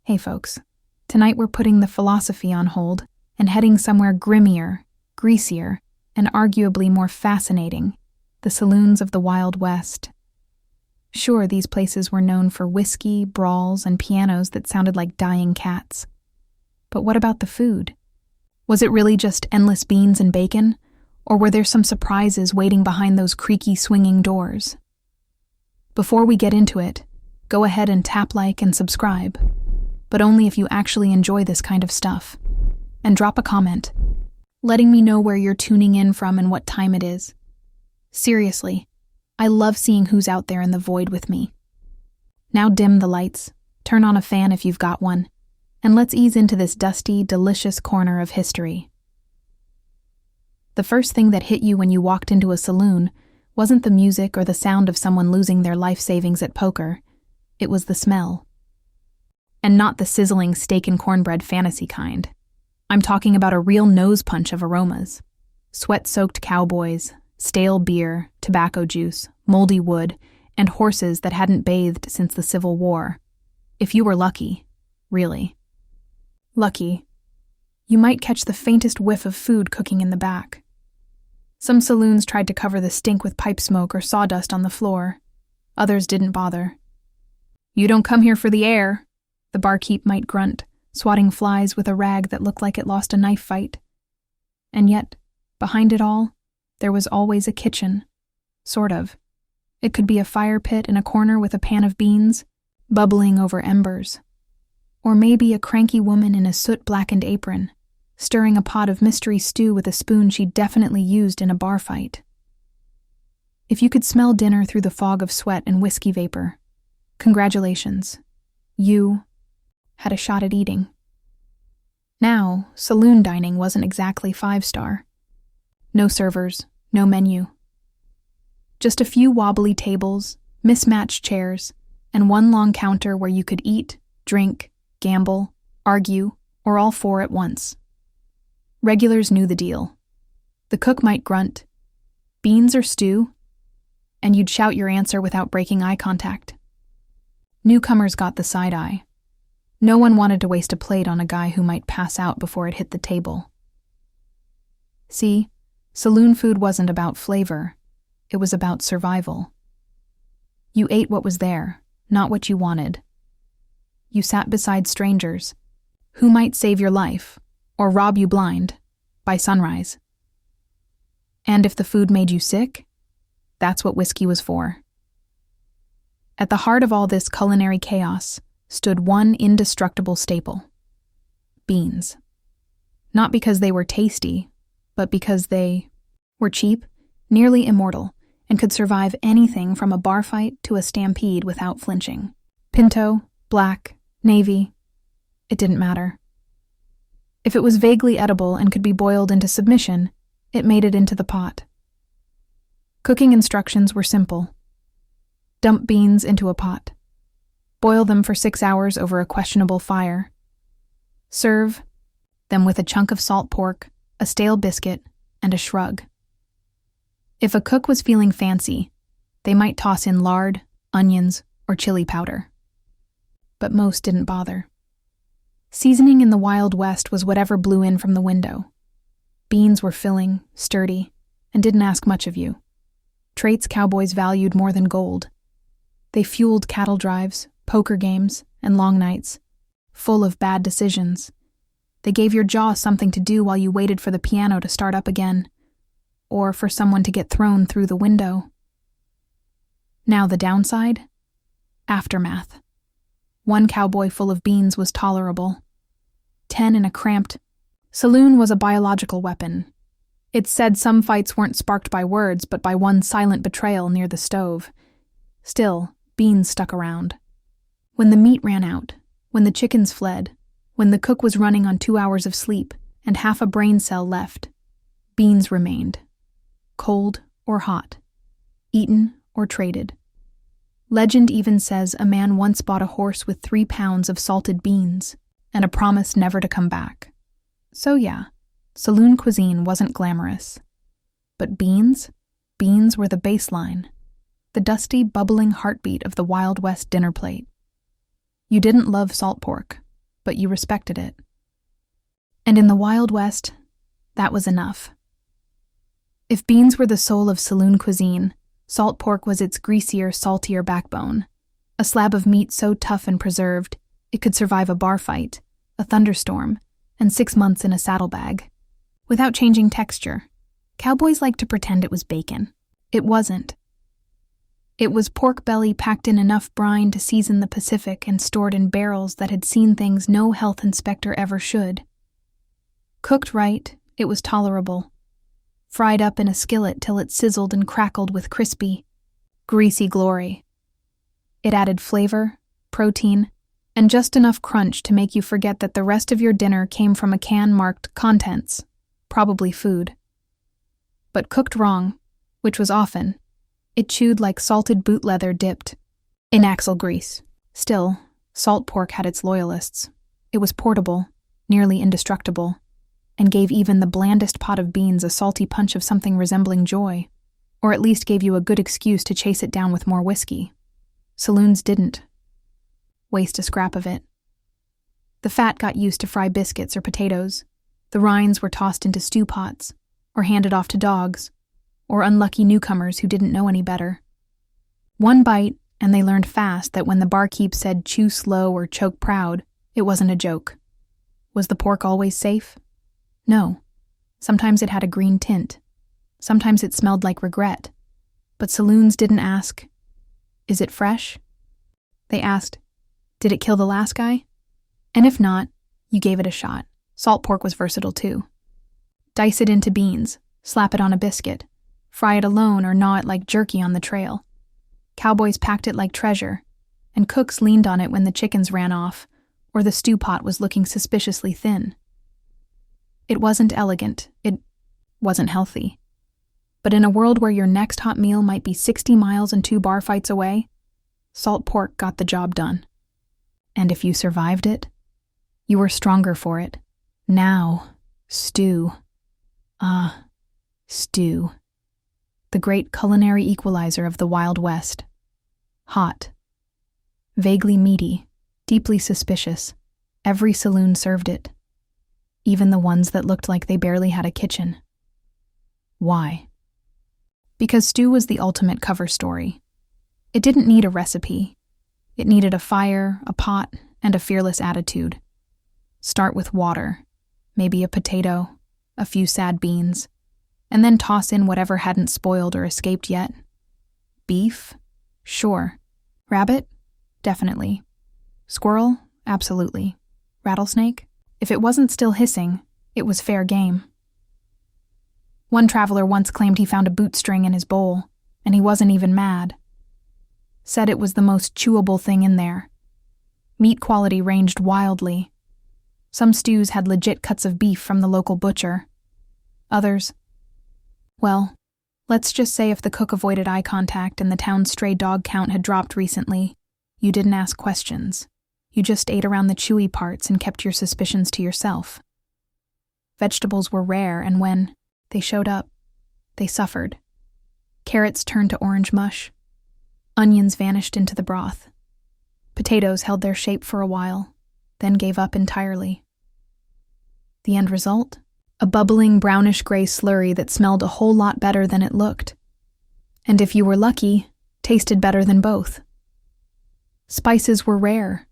Hey folks, tonight we're putting the philosophy on hold and heading somewhere grimmier, greasier, and arguably more fascinating, the saloons of the Wild West. Sure, these places were known for whiskey, brawls, and pianos that sounded like dying cats. But what about the food? Was it really just endless beans and bacon, or were there some surprises waiting behind those creaky swinging doors? Before we get into it, go ahead and tap like and subscribe, but only if you actually enjoy this kind of stuff. And drop a comment, letting me know where you're tuning in from and what time it is. Seriously, I love seeing who's out there in the void with me. Now dim the lights, turn on a fan if you've got one, and let's ease into this dusty, delicious corner of history. The first thing that hit you when you walked into a saloon wasn't the music or the sound of someone losing their life savings at poker. It was the smell. And not the sizzling steak and cornbread fantasy kind. I'm talking about a real nose punch of aromas. Sweat-soaked cowboys, stale beer, tobacco juice, moldy wood, and horses that hadn't bathed since the Civil War. If you were lucky, really. Lucky. You might catch the faintest whiff of food cooking in the back. Some saloons tried to cover the stink with pipe smoke or sawdust on the floor. Others didn't bother. "You don't come here for the air," the barkeep might grunt, swatting flies with a rag that looked like it lost a knife fight. And yet, behind it all, there was always a kitchen. Sort of. It could be a fire pit in a corner with a pan of beans, bubbling over embers. Or maybe a cranky woman in a soot-blackened apron, stirring a pot of mystery stew with a spoon she definitely used in a bar fight. If you could smell dinner through the fog of sweat and whiskey vapor, congratulations. You had a shot at eating. Now, saloon dining wasn't exactly 5-star. No servers, no menu. Just a few wobbly tables, mismatched chairs, and one long counter where you could eat, drink, gamble, argue, or all four at once. Regulars knew the deal. The cook might grunt, "Beans or stew?" and you'd shout your answer without breaking eye contact. Newcomers got the side eye. No one wanted to waste a plate on a guy who might pass out before it hit the table. See, saloon food wasn't about flavor. It was about survival. You ate what was there, not what you wanted. You sat beside strangers, who might save your life, or rob you blind, by sunrise. And if the food made you sick, that's what whiskey was for. At the heart of all this culinary chaos stood one indestructible staple: beans. Not because they were tasty, but because they were cheap, nearly immortal, and could survive anything from a bar fight to a stampede without flinching. Pinto, black, navy, it didn't matter. If it was vaguely edible and could be boiled into submission, it made it into the pot. Cooking instructions were simple. Dump beans into a pot. Boil them for 6 hours over a questionable fire. Serve them with a chunk of salt pork, a stale biscuit, and a shrug. If a cook was feeling fancy, they might toss in lard, onions, or chili powder. But most didn't bother. Seasoning in the Wild West was whatever blew in from the window. Beans were filling, sturdy, and didn't ask much of you. Traits cowboys valued more than gold. They fueled cattle drives, poker games, and long nights, full of bad decisions. They gave your jaw something to do while you waited for the piano to start up again, or for someone to get thrown through the window. Now the downside? Aftermath. 1 cowboy full of beans was tolerable. 10 in a cramped saloon was a biological weapon. It said some fights weren't sparked by words, but by one silent betrayal near the stove. Still, beans stuck around. When the meat ran out, when the chickens fled, when the cook was running on 2 hours of sleep and half a brain cell left, beans remained. Cold or hot. Eaten or traded. Legend even says a man once bought a horse with 3 pounds of salted beans and a promise never to come back. So yeah, saloon cuisine wasn't glamorous. But beans were the baseline, the dusty, bubbling heartbeat of the Wild West dinner plate. You didn't love salt pork. but you respected it. And in the Wild West, that was enough. If beans were the soul of saloon cuisine, salt pork was its greasier, saltier backbone, a slab of meat so tough and preserved, it could survive a bar fight, a thunderstorm, and 6 months in a saddlebag. Without changing texture, cowboys liked to pretend it was bacon. It wasn't. It was pork belly packed in enough brine to season the Pacific and stored in barrels that had seen things no health inspector ever should. Cooked right, it was tolerable. Fried up in a skillet till it sizzled and crackled with crispy, greasy glory. It added flavor, protein, and just enough crunch to make you forget that the rest of your dinner came from a can marked contents, probably food. But cooked wrong, which was often, it chewed like salted boot leather dipped in axle grease. Still, salt pork had its loyalists. It was portable, nearly indestructible, and gave even the blandest pot of beans a salty punch of something resembling joy, or at least gave you a good excuse to chase it down with more whiskey. Saloons didn't. Waste a scrap of it. The fat got used to fry biscuits or potatoes. The rinds were tossed into stew pots, or handed off to dogs, or unlucky newcomers who didn't know any better. One bite, and they learned fast that when the barkeep said chew slow or choke proud, it wasn't a joke. Was the pork always safe? No. Sometimes it had a green tint. Sometimes it smelled like regret. But saloons didn't ask, "Is it fresh?" They asked, "Did it kill the last guy?" And if not, you gave it a shot. Salt pork was versatile too. Dice it into beans, slap it on a biscuit, fry it alone or gnaw it like jerky on the trail. Cowboys packed it like treasure, and cooks leaned on it when the chickens ran off or the stew pot was looking suspiciously thin. It wasn't elegant, it wasn't healthy. But in a world where your next hot meal might be 60 miles and 2 bar fights away, salt pork got the job done. And if you survived it, you were stronger for it. Now, stew. Stew. The great culinary equalizer of the Wild West. Hot. Vaguely meaty, deeply suspicious. Every saloon served it. Even the ones that looked like they barely had a kitchen. Why? Because stew was the ultimate cover story. It didn't need a recipe. It needed a fire, a pot, and a fearless attitude. Start with water, maybe a potato, a few sad beans, and then toss in whatever hadn't spoiled or escaped yet. Beef? Sure. Rabbit? Definitely. Squirrel? Absolutely. Rattlesnake? If it wasn't still hissing, it was fair game. One traveler once claimed he found a bootstring in his bowl, and he wasn't even mad. Said it was the most chewable thing in there. Meat quality ranged wildly. Some stews had legit cuts of beef from the local butcher. Others, well, let's just say if the cook avoided eye contact and the town's stray dog count had dropped recently, you didn't ask questions. You just ate around the chewy parts and kept your suspicions to yourself. Vegetables were rare, and when they showed up, they suffered. Carrots turned to orange mush. Onions vanished into the broth. Potatoes held their shape for a while, then gave up entirely. The end result? A bubbling brownish-gray slurry that smelled a whole lot better than it looked. And if you were lucky, tasted better than both. Spices were rare.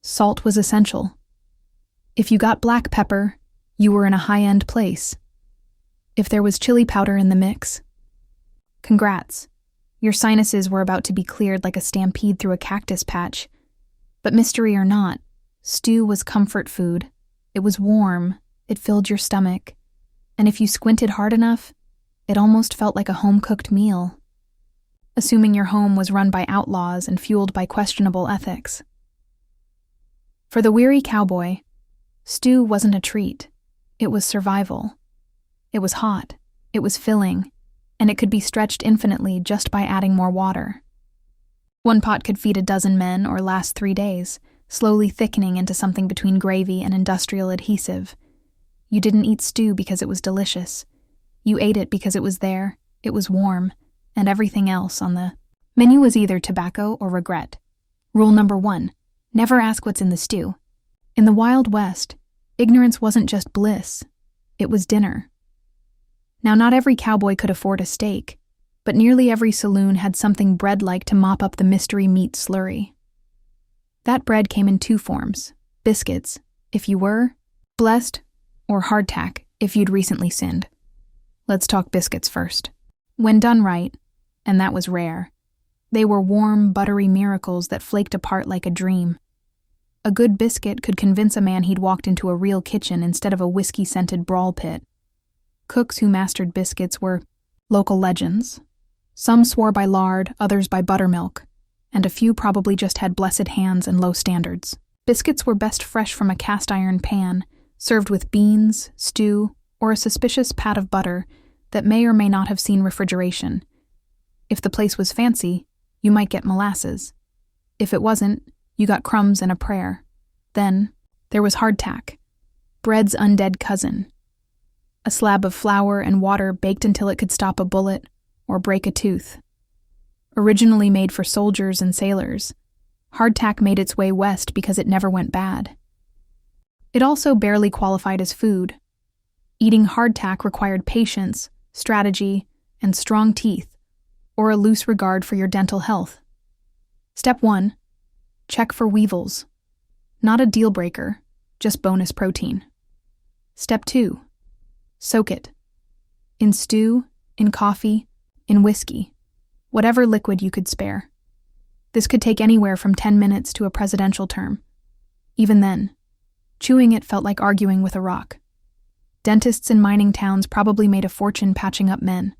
Salt was essential. If you got black pepper, you were in a high-end place. If there was chili powder in the mix, congrats. Your sinuses were about to be cleared like a stampede through a cactus patch. But mystery or not, stew was comfort food. It was warm, it filled your stomach, and if you squinted hard enough, it almost felt like a home-cooked meal. Assuming your home was run by outlaws and fueled by questionable ethics. For the weary cowboy, stew wasn't a treat. It was survival. It was hot, it was filling, and it could be stretched infinitely just by adding more water. One pot could feed a dozen men or last 3 days, slowly thickening into something between gravy and industrial adhesive. You didn't eat stew because it was delicious. You ate it because it was there, it was warm, and everything else on the menu was either tobacco or regret. Rule number 1, never ask what's in the stew. In the Wild West, ignorance wasn't just bliss, it was dinner. Now, not every cowboy could afford a steak, but nearly every saloon had something bread-like to mop up the mystery meat slurry. That bread came in two forms: biscuits, if you were blessed, or hardtack, if you'd recently sinned. Let's talk biscuits first. When done right, and that was rare, they were warm, buttery miracles that flaked apart like a dream. A good biscuit could convince a man he'd walked into a real kitchen instead of a whiskey-scented brawl pit. Cooks who mastered biscuits were local legends. Some swore by lard, others by buttermilk, and a few probably just had blessed hands and low standards. Biscuits were best fresh from a cast-iron pan, served with beans, stew, or a suspicious pat of butter that may or may not have seen refrigeration. If the place was fancy, you might get molasses. If it wasn't, you got crumbs and a prayer. Then, there was hardtack, bread's undead cousin. A slab of flour and water baked until it could stop a bullet or break a tooth. Originally made for soldiers and sailors, hardtack made its way west because it never went bad. It also barely qualified as food. Eating hardtack required patience, strategy, and strong teeth, or a loose regard for your dental health. Step 1. Check for weevils. Not a deal breaker, just bonus protein. Step 2. Soak it. In stew, in coffee, in whiskey, whatever liquid you could spare. This could take anywhere from 10 minutes to a presidential term. Even then, chewing it felt like arguing with a rock. Dentists in mining towns probably made a fortune patching up men.